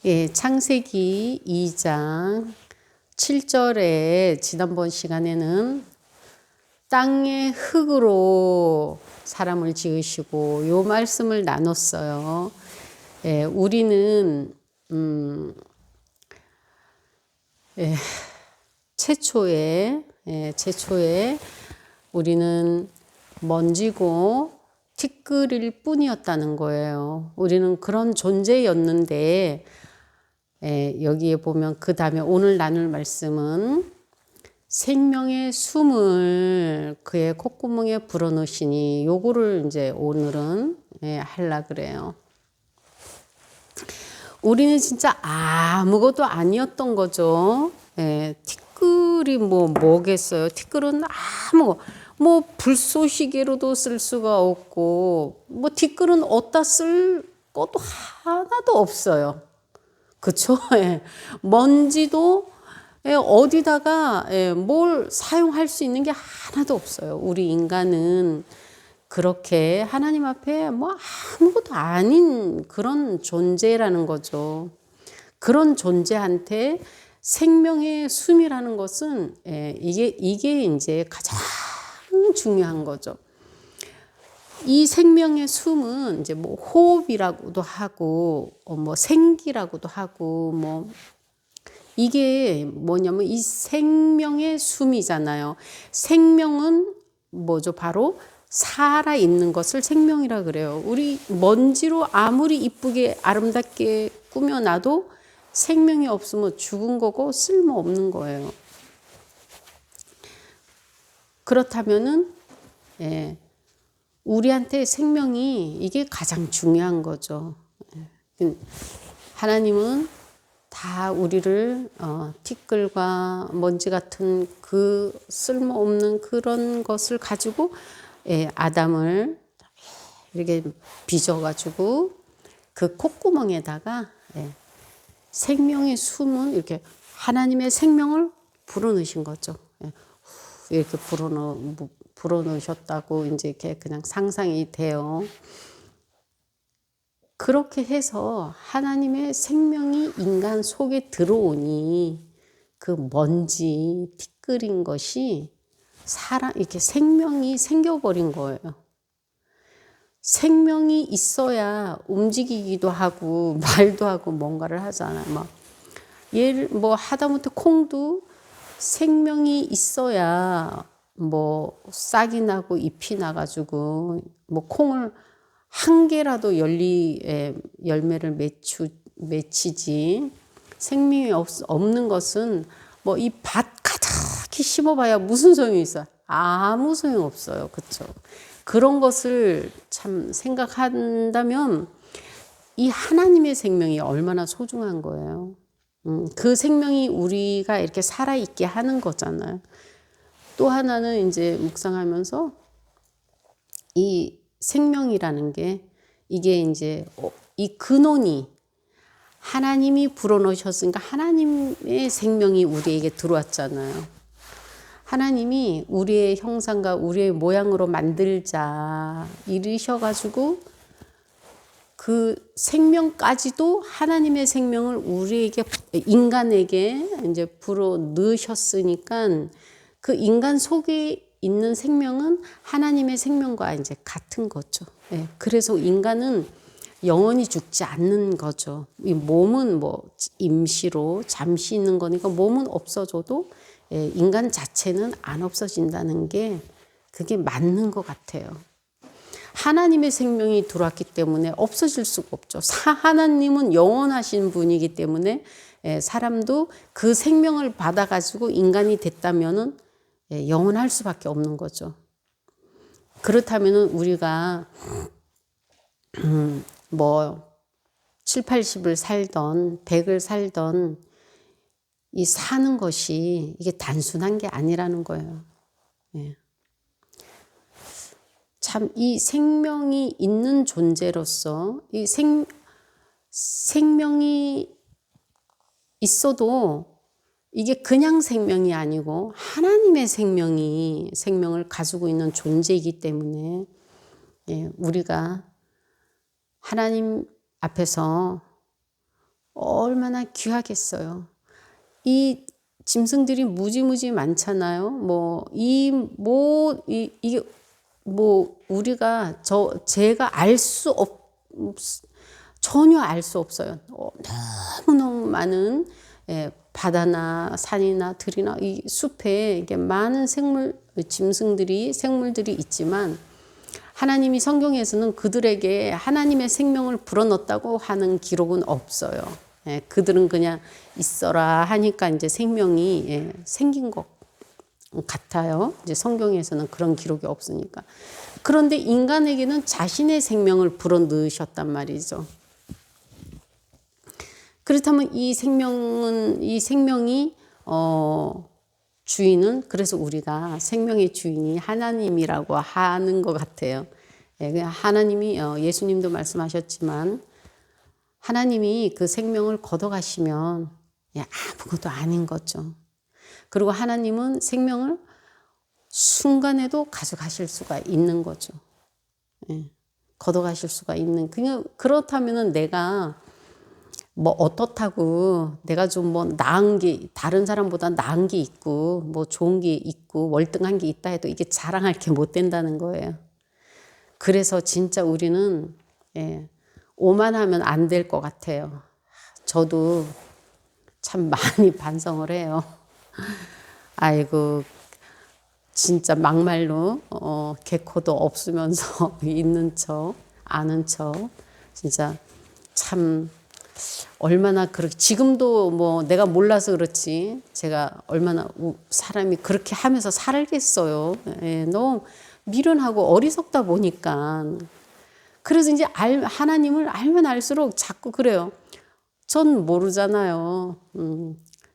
예, 창세기 2장 7절에 지난번 시간에는 땅의 흙으로 사람을 지으시고 요 말씀을 나눴어요. 예, 우리는 최초에 우리는 먼지고 티끌일 뿐이었다는 거예요. 우리는 그런 존재였는데 여기에 보면 그 다음에 오늘 나눌 말씀은 생명의 숨을 그의 콧구멍에 불어넣으시니 요거를 이제 오늘은 하려 그래요. 우리는 진짜 아무것도 아니었던 거죠. 티끌이 뭐겠어요. 티끌은 뭐 불쏘시개로도 쓸 수가 없고 뭐 티끌은 어디다 쓸 것도 하나도 없어요. 그쵸? 먼지도 어디다가 뭘 사용할 수 있는 게 하나도 없어요. 우리 인간은 그렇게 하나님 앞에 뭐 아무것도 아닌 그런 존재라는 거죠. 그런 존재한테 생명의 숨이라는 것은 이게 이제 가장 중요한 거죠. 이 생명의 숨은 이제 뭐 호흡이라고도 하고 뭐 생기라고도 하고 뭐 이게 뭐냐면 이 생명의 숨이잖아요. 생명은 뭐죠? 바로 살아 있는 것을 생명이라 그래요. 우리 먼지로 아무리 이쁘게 아름답게 꾸며놔도 생명이 없으면 죽은 거고 쓸모 없는 거예요. 그렇다면은 우리한테 생명이 이게 가장 중요한 거죠. 하나님은 다 우리를 티끌과 먼지 같은 그 쓸모없는 그런 것을 가지고 아담을 이렇게 빚어가지고 그 콧구멍에다가 생명의 숨은 이렇게 하나님의 생명을 불어넣으신 거죠. 이렇게 불어넣으셨다고 이제 이렇게 그냥 상상이 돼요. 그렇게 해서 하나님의 생명이 인간 속에 들어오니 그 먼지 티끌인 것이 이렇게 생명이 생겨버린 거예요. 생명이 있어야 움직이기도 하고 말도 하고 뭔가를 하잖아요. 뭐 하다못해 콩도 생명이 있어야 뭐 싹이 나고 잎이 나가지고 뭐 콩을 한 개라도 열매를 맺히지. 생명이 없는 것은 뭐 이 밭 가득히 심어봐야 무슨 소용이 있어요? 아무 소용 없어요. 그렇죠? 그런 것을 참 생각한다면 이 하나님의 생명이 얼마나 소중한 거예요. 그 생명이 우리가 이렇게 살아있게 하는 거잖아요. 또 하나는 이제 묵상하면서 이 생명이라는 게 이게 이제 이 근원이 하나님이 불어넣으셨으니까 하나님의 생명이 우리에게 들어왔잖아요. 하나님이 우리의 형상과 우리의 모양으로 만들자 이르셔가지고 그 생명까지도 하나님의 생명을 우리에게 인간에게 이제 불어 넣으셨으니까 그 인간 속에 있는 생명은 하나님의 생명과 이제 같은 거죠. 그래서 인간은 영원히 죽지 않는 거죠. 이 몸은 뭐 임시로 잠시 있는 거니까 몸은 없어져도 인간 자체는 안 없어진다는 게 그게 맞는 것 같아요. 하나님의 생명이 들어왔기 때문에 없어질 수가 없죠. 하나님은 영원하신 분이기 때문에 사람도 그 생명을 받아가지고 인간이 됐다면은 영원할 수밖에 없는 거죠. 그렇다면은 우리가 뭐 7, 80을 살던 100을 살던 이 사는 것이 이게 단순한 게 아니라는 거예요. 참 이 생명이 있는 존재로서 이 생명이 있어도 이게 그냥 생명이 아니고 하나님의 생명을 가지고 있는 존재이기 때문에 우리가 하나님 앞에서 얼마나 귀하겠어요. 이 짐승들이 무지무지 많잖아요. 이게 우리가 제가 전혀 알 수 없어요. 너무너무 많은 바다나 산이나 들이나 이 숲에 이게 많은 생물들이 있지만 하나님이 성경에서는 그들에게 하나님의 생명을 불어넣었다고 하는 기록은 없어요. 그들은 그냥 있어라 하니까 이제 생명이 생긴 것 같아요. 이제 성경에서는 그런 기록이 없으니까. 그런데 인간에게는 자신의 생명을 불어넣으셨단 말이죠. 그렇다면 이 생명이 주인은, 그래서 우리가 생명의 주인이 하나님이라고 하는 것 같아요. 하나님이 예수님도 말씀하셨지만 하나님이 그 생명을 걷어가시면 아무것도 아닌 거죠. 그리고 하나님은 생명을 순간에도 가져가실 수가 있는 거죠. 걷어가실 수가 있는. 그렇다면 내가 어떻다고 내가 좀 나은 게, 다른 사람보다 나은 게 있고 좋은 게 있고 월등한 게 있다 해도 이게 자랑할 게 못 된다는 거예요. 그래서 진짜 우리는 오만하면 안 될 것 같아요. 저도 참 많이 반성을 해요. 아이고, 진짜 막말로 개코도 없으면서 있는 척, 아는 척, 진짜 참 얼마나 그렇게, 지금도 내가 몰라서 그렇지 제가 얼마나 사람이 그렇게 하면서 살겠어요. 너무 미련하고 어리석다 보니까. 그래서 이제 하나님을 알면 알수록 자꾸 그래요. 전 모르잖아요.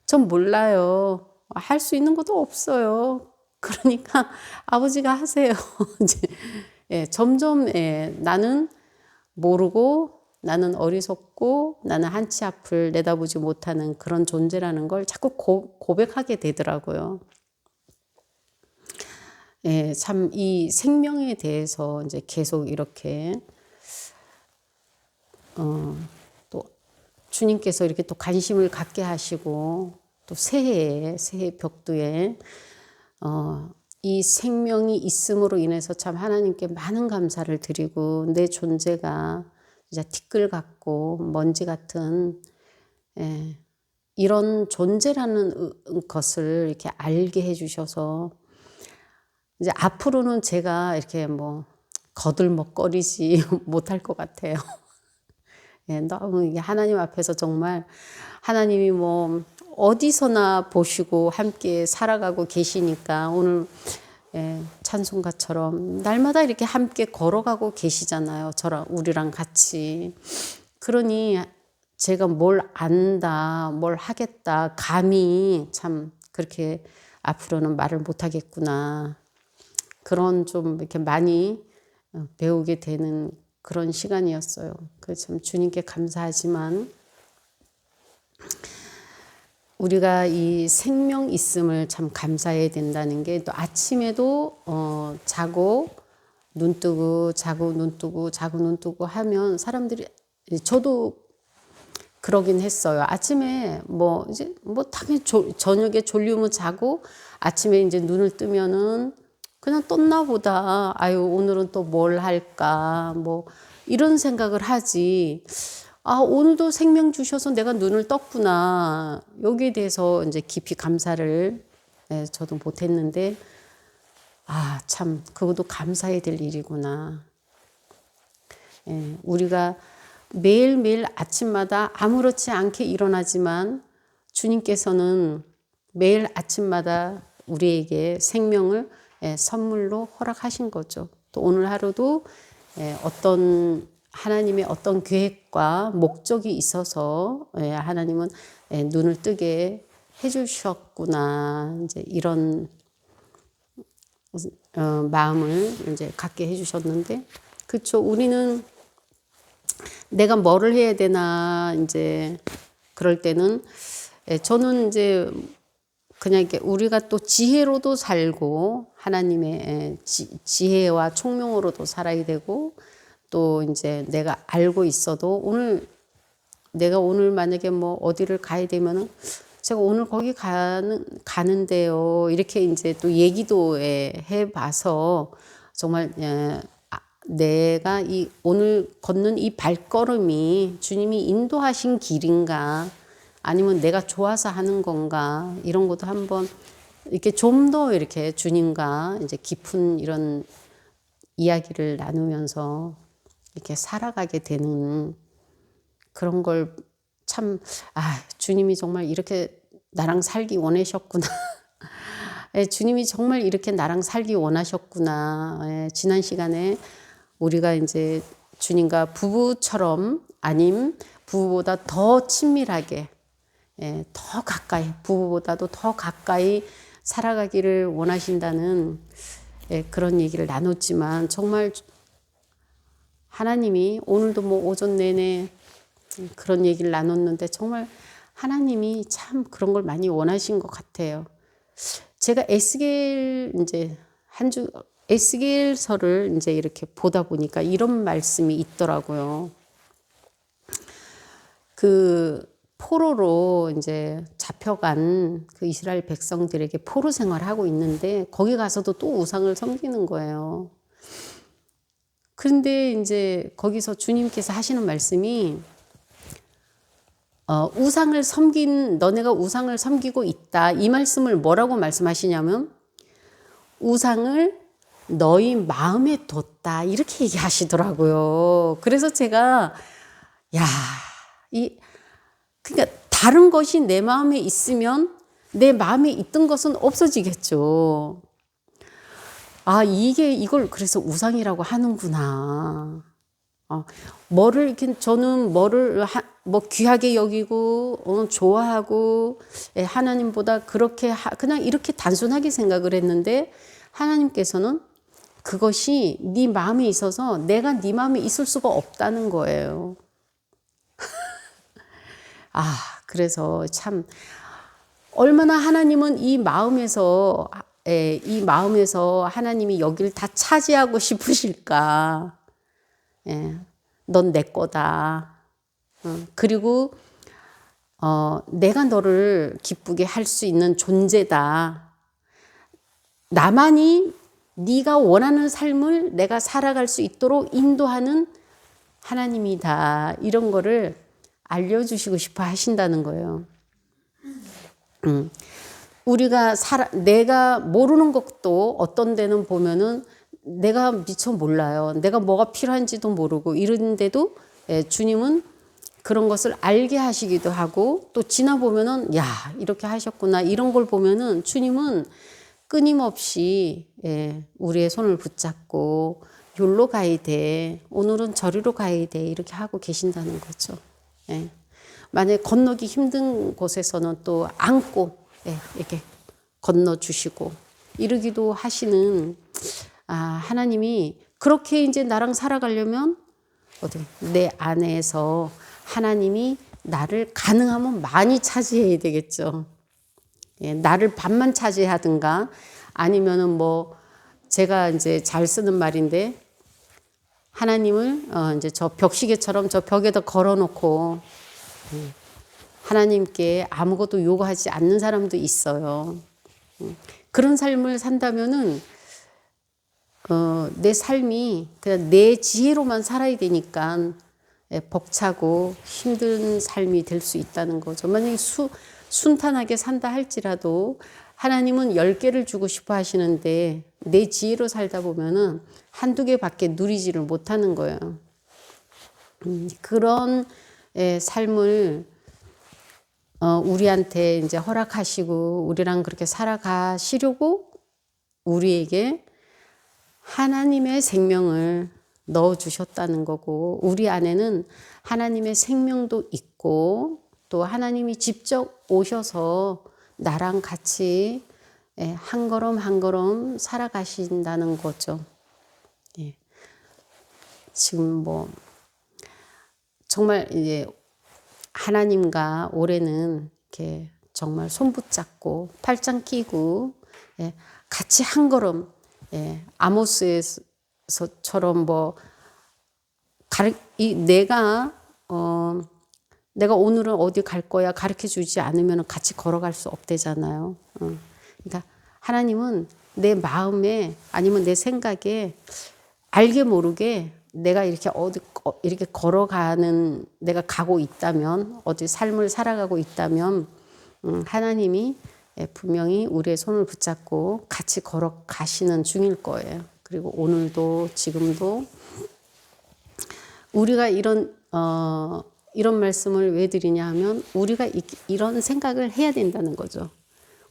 전 몰라요. 할 수 있는 것도 없어요. 그러니까 아버지가 하세요. 이제 점점 나는 모르고, 나는 어리석고, 나는 한치 앞을 내다보지 못하는 그런 존재라는 걸 자꾸 고백하게 되더라고요. 참 이 생명에 대해서 이제 계속 이렇게 또 주님께서 이렇게 또 관심을 갖게 하시고, 또 새해 벽두에 이 생명이 있음으로 인해서 참 하나님께 많은 감사를 드리고, 내 존재가 진짜 티끌 같고 먼지 같은 이런 존재라는 것을 이렇게 알게 해주셔서 이제 앞으로는 제가 이렇게 거들먹거리지 못할 것 같아요. 너무 하나님 앞에서 정말 하나님이 어디서나 보시고 함께 살아가고 계시니까 오늘 찬송가처럼 날마다 이렇게 함께 걸어가고 계시잖아요. 우리랑 같이. 그러니 제가 뭘 안다, 뭘 하겠다, 감히 참 그렇게 앞으로는 말을 못하겠구나. 그런 좀 이렇게 많이 배우게 되는 그런 시간이었어요. 그래서 참 주님께 감사하지만 우리가 이 생명 있음을 참 감사해야 된다는 게, 또 아침에도 자고 눈 뜨고 자고 눈 뜨고 자고 눈 뜨고 하면 사람들이, 저도 그러긴 했어요. 아침에 이제 당연히 저녁에 졸리면 자고 아침에 이제 눈을 뜨면은 그냥 떴나 보다. 아유, 오늘은 또 뭘 할까? 이런 생각을 하지. 오늘도 생명 주셔서 내가 눈을 떴구나. 여기에 대해서 이제 깊이 감사를 저도 못했는데, 참, 그것도 감사해야 될 일이구나. 우리가 매일매일 아침마다 아무렇지 않게 일어나지만 주님께서는 매일 아침마다 우리에게 생명을 선물로 허락하신 거죠. 또 오늘 하루도 하나님의 어떤 계획과 목적이 있어서 하나님은 눈을 뜨게 해주셨구나. 이제 이런 마음을 이제 갖게 해주셨는데, 그렇죠. 우리는 내가 뭐를 해야 되나 이제 그럴 때는 저는 이제 그냥 이렇게 우리가 또 지혜로도 살고 하나님의 지혜와 총명으로도 살아야 되고, 또 이제 내가 알고 있어도 오늘 내가 오늘 만약에 뭐 어디를 가야 되면은 제가 오늘 거기 가는데요. 이렇게 이제 또 얘기도 해봐서 정말 내가 이 오늘 걷는 이 발걸음이 주님이 인도하신 길인가 아니면 내가 좋아서 하는 건가 이런 것도 한번 이렇게 좀 더 이렇게 주님과 이제 깊은 이런 이야기를 나누면서 이렇게 살아가게 되는 그런 걸 참, 주님이 정말 이렇게 나랑 살기 원하셨구나. 주님이 정말 이렇게 나랑 살기 원하셨구나. 지난 시간에 우리가 이제 주님과 부부처럼 아님 부부보다 더 친밀하게, 더 가까이, 부부보다도 더 가까이 살아가기를 원하신다는 그런 얘기를 나눴지만 정말 하나님이 오늘도 뭐 오전 내내 그런 얘기를 나눴는데 정말 하나님이 참 그런 걸 많이 원하신 것 같아요. 제가 에스겔 이제 에스겔서를 이제 이렇게 보다 보니까 이런 말씀이 있더라고요. 그 포로로 이제 잡혀간 그 이스라엘 백성들에게 포로 생활하고 있는데 거기 가서도 또 우상을 섬기는 거예요. 그런데 이제 거기서 주님께서 하시는 말씀이 너네가 우상을 섬기고 있다. 이 말씀을 뭐라고 말씀하시냐면 우상을 너희 마음에 뒀다. 이렇게 얘기하시더라고요. 그래서 제가 그러니까 다른 것이 내 마음에 있으면 내 마음에 있던 것은 없어지겠죠. 이걸 그래서 우상이라고 하는구나. 저는 뭐를 귀하게 여기고, 좋아하고, 하나님보다 그냥 이렇게 단순하게 생각을 했는데, 하나님께서는 그것이 네 마음에 있어서 내가 네 마음에 있을 수가 없다는 거예요. 그래서 참, 얼마나 하나님은 이 마음에서 하나님이 여기를 다 차지하고 싶으실까. 넌 내 거다. 그리고 내가 너를 기쁘게 할 수 있는 존재다. 나만이 네가 원하는 삶을 내가 살아갈 수 있도록 인도하는 하나님이다. 이런 거를 알려주시고 싶어 하신다는 거예요. 내가 모르는 것도 어떤 데는 보면은 내가 미처 몰라요. 내가 뭐가 필요한지도 모르고 이런데도 주님은 그런 것을 알게 하시기도 하고 또 지나보면은 이렇게 하셨구나 이런 걸 보면은 주님은 끊임없이 우리의 손을 붙잡고 여기로 가야 돼. 오늘은 저리로 가야 돼. 이렇게 하고 계신다는 거죠. 만약에 건너기 힘든 곳에서는 또 안고 이렇게 건너주시고 이러기도 하시는 하나님이 그렇게 이제 나랑 살아가려면 내 안에서 하나님이 나를 가능하면 많이 차지해야 되겠죠. 나를 반만 차지하든가 아니면은 제가 이제 잘 쓰는 말인데 하나님을 이제 저 벽시계처럼 저 벽에다 걸어놓고 하나님께 아무것도 요구하지 않는 사람도 있어요. 그런 삶을 산다면은 내 삶이 그냥 내 지혜로만 살아야 되니까 벅차고 힘든 삶이 될 수 있다는 거죠. 만약에 순탄하게 산다 할지라도 하나님은 10개를 주고 싶어 하시는데 내 지혜로 살다 보면은 한두 개밖에 누리지를 못하는 거예요. 그런 삶을 우리한테 이제 허락하시고 우리랑 그렇게 살아가시려고 우리에게 하나님의 생명을 넣어주셨다는 거고 우리 안에는 하나님의 생명도 있고 또 하나님이 직접 오셔서 나랑 같이 한 걸음 한 걸음 살아가신다는 거죠. 지금 정말 이제 하나님과 올해는 이렇게 정말 손 붙잡고 팔짱 끼고 같이 한 걸음 아모스에서처럼 내가 오늘은 어디 갈 거야 가르쳐 주지 않으면 같이 걸어갈 수 없대잖아요. 그러니까 하나님은 내 마음에 아니면 내 생각에 알게 모르게 내가 이렇게 어디 이렇게 걸어가는 내가 가고 있다면 어디 삶을 살아가고 있다면 하나님이 분명히 우리의 손을 붙잡고 같이 걸어가시는 중일 거예요. 그리고 오늘도 지금도 우리가 이런 말씀을 왜 드리냐 하면 우리가 이런 생각을 해야 된다는 거죠.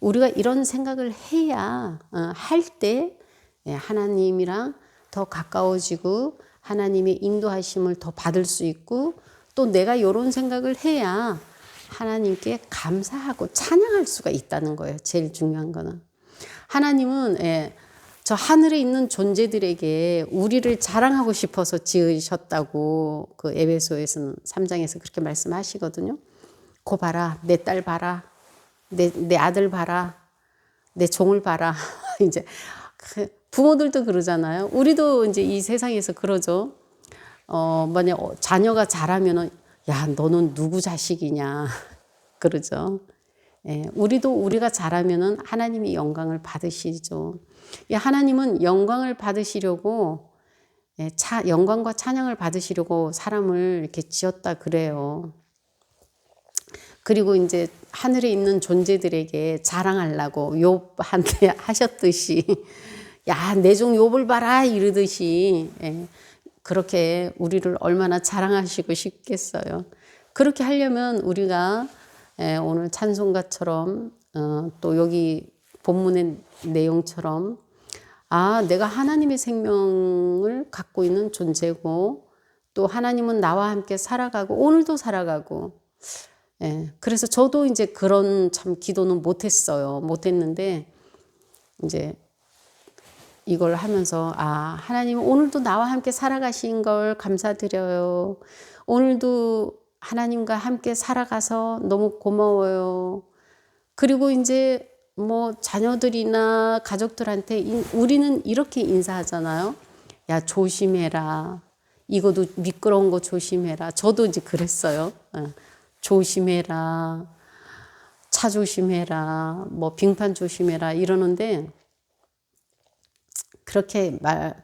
우리가 이런 생각을 해야 할 때 하나님이랑 더 가까워지고 하나님의 인도하심을 더 받을 수 있고 또 내가 이런 생각을 해야 하나님께 감사하고 찬양할 수가 있다는 거예요. 제일 중요한 거는. 하나님은 저 하늘에 있는 존재들에게 우리를 자랑하고 싶어서 지으셨다고 그 에베소에서는 3장에서 그렇게 말씀하시거든요. 고 봐라, 내 딸 봐라, 내 아들 봐라, 내 종을 봐라. 이제 부모들도 그러잖아요. 우리도 이제 이 세상에서 그러죠. 만약 자녀가 자라면은 야, 너는 누구 자식이냐 그러죠. 우리가 자라면은 하나님이 영광을 받으시죠. 하나님은 영광을 받으시려고 영광과 찬양을 받으시려고 사람을 이렇게 지었다 그래요. 그리고 이제 하늘에 있는 존재들에게 자랑하려고 욥한테 하셨듯이 야, 내 종 욥을 봐라 이러듯이 그렇게 우리를 얼마나 자랑하시고 싶겠어요. 그렇게 하려면 우리가 오늘 찬송가처럼 또 여기 본문의 내용처럼 내가 하나님의 생명을 갖고 있는 존재고 또 하나님은 나와 함께 살아가고 오늘도 살아가고 그래서 저도 이제 그런 참 기도는 못했는데 이제 이걸 하면서 하나님 오늘도 나와 함께 살아가신 걸 감사드려요. 오늘도 하나님과 함께 살아가서 너무 고마워요. 그리고 이제 뭐 자녀들이나 가족들한테 우리는 이렇게 인사하잖아요. 야, 조심해라. 이거도 미끄러운 거 조심해라. 저도 이제 그랬어요. 조심해라. 차 조심해라. 뭐 빙판 조심해라. 이러는데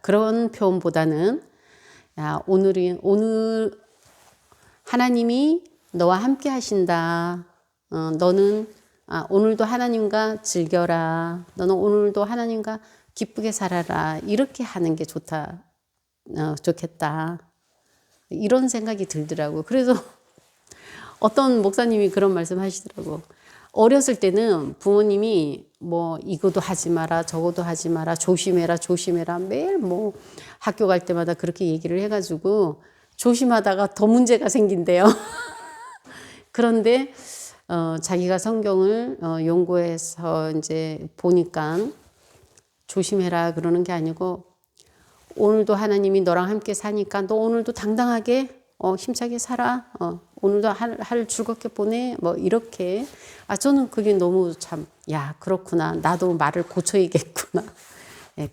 그런 표현보다는 야, 오늘 하나님이 너와 함께 하신다. 너는 오늘도 하나님과 즐겨라. 너는 오늘도 하나님과 기쁘게 살아라. 이렇게 하는 게 좋겠다. 이런 생각이 들더라고요. 그래서 어떤 목사님이 그런 말씀 하시더라고요. 어렸을 때는 부모님이 뭐 이거도 하지 마라, 저거도 하지 마라, 조심해라, 조심해라. 매일 뭐 학교 갈 때마다 그렇게 얘기를 해가지고 조심하다가 더 문제가 생긴대요. 그런데 자기가 성경을 연구해서 이제 보니까 조심해라 그러는 게 아니고 오늘도 하나님이 너랑 함께 사니까 너 오늘도 당당하게 힘차게 살아. 오늘도 하루 즐겁게 보내. 뭐 이렇게 저는 그게 너무 참 그렇구나. 나도 말을 고쳐야겠구나.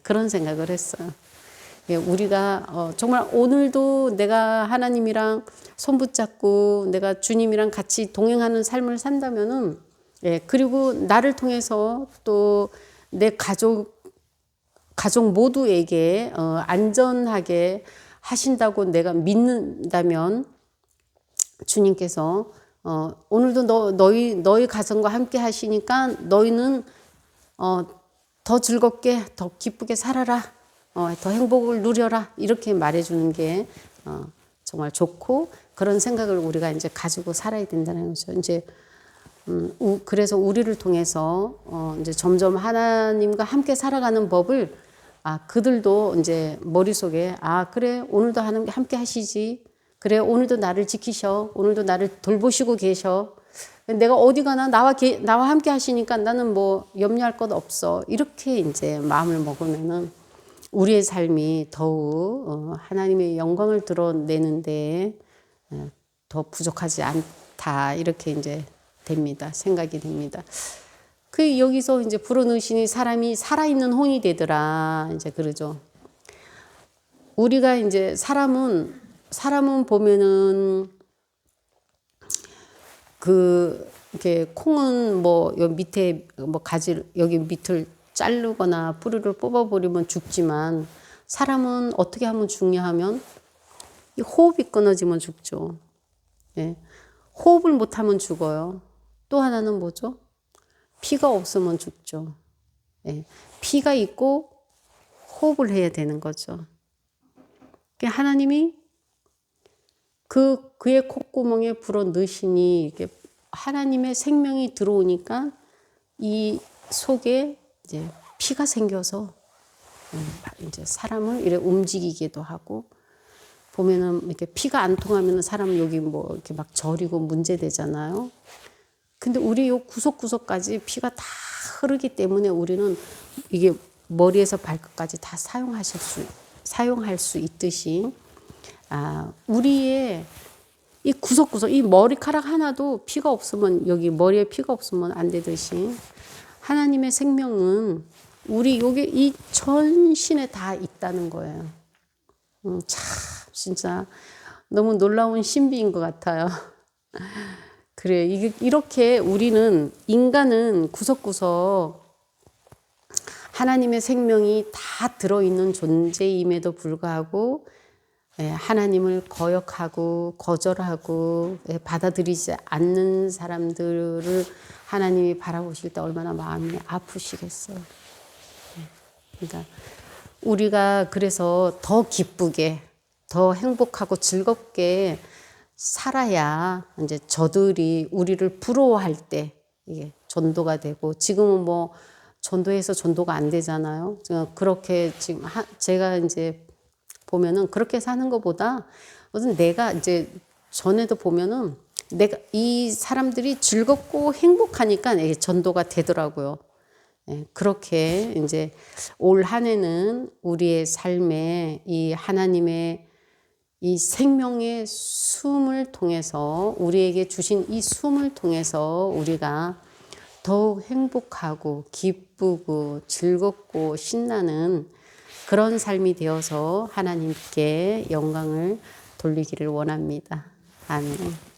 그런 생각을 했어요. 우리가 정말 오늘도 내가 하나님이랑 손 붙잡고 내가 주님이랑 같이 동행하는 삶을 산다면은 그리고 나를 통해서 또 내 가족 모두에게 안전하게 하신다고 내가 믿는다면 주님께서 오늘도 너희 가정과 함께 하시니까 너희는 더 즐겁게 더 기쁘게 살아라. 더 행복을 누려라. 이렇게 말해주는 게 정말 좋고 그런 생각을 우리가 이제 가지고 살아야 된다는 거죠. 이제 그래서 우리를 통해서 이제 점점 하나님과 함께 살아가는 법을 그들도 이제 머릿속에 그래 오늘도 하나님과 함께 하시지. 그래 오늘도 나를 지키셔. 오늘도 나를 돌보시고 계셔. 내가 어디 가나 나와 함께 하시니까 나는 뭐 염려할 것 없어. 이렇게 이제 마음을 먹으면은 우리의 삶이 더욱 하나님의 영광을 드러내는데 더 부족하지 않다. 이렇게 이제 생각이 됩니다. 여기서 이제 불어넣으시니 사람이 살아있는 혼이 되더라. 이제 그러죠. 우리가 이제 사람은 보면은 이렇게 콩은 뭐 여기 밑에 뭐 가지 여기 밑을 자르거나 뿌리를 뽑아버리면 죽지만 사람은 어떻게 하면 죽냐 하면 이 호흡이 끊어지면 죽죠. 예. 호흡을 못하면 죽어요. 또 하나는 뭐죠? 피가 없으면 죽죠. 예. 피가 있고 호흡을 해야 되는 거죠. 하나님이 그의 콧구멍에 불어 넣으시니 이렇게 하나님의 생명이 들어오니까 이 속에 이제 피가 생겨서 이제 사람을 이렇게 움직이기도 하고 보면은 이렇게 피가 안 통하면은 사람 여기 뭐 이렇게 막 저리고 문제 되잖아요. 근데 우리 요 구석구석까지 피가 다 흐르기 때문에 우리는 이게 머리에서 발끝까지 다 사용할 수 있듯이 우리의 이 구석구석 이 머리카락 하나도 피가 없으면 여기 머리에 피가 없으면 안 되듯이 하나님의 생명은 우리 여기 이 전신에 다 있다는 거예요. 참 진짜 너무 놀라운 신비인 것 같아요. 그래 이렇게 우리는 인간은 구석구석 하나님의 생명이 다 들어있는 존재임에도 불구하고 하나님을 거역하고 거절하고 받아들이지 않는 사람들을 하나님이 바라보실 때 얼마나 마음이 아프시겠어요. 그러니까 우리가 그래서 더 기쁘게 더 행복하고 즐겁게 살아야 이제 저들이 우리를 부러워할 때 이게 전도가 되고 지금은 뭐 전도해서 전도가 안 되잖아요. 그렇게 지금 제가 이제 보면은 그렇게 사는 것보다 내가 이제 전에도 보면은 내가 이 사람들이 즐겁고 행복하니까 전도가 되더라고요. 그렇게 이제 올 한 해는 우리의 삶에 이 하나님의 이 생명의 숨을 통해서 우리에게 주신 이 숨을 통해서 우리가 더욱 행복하고 기쁘고 즐겁고 신나는 그런 삶이 되어서 하나님께 영광을 돌리기를 원합니다. 아멘.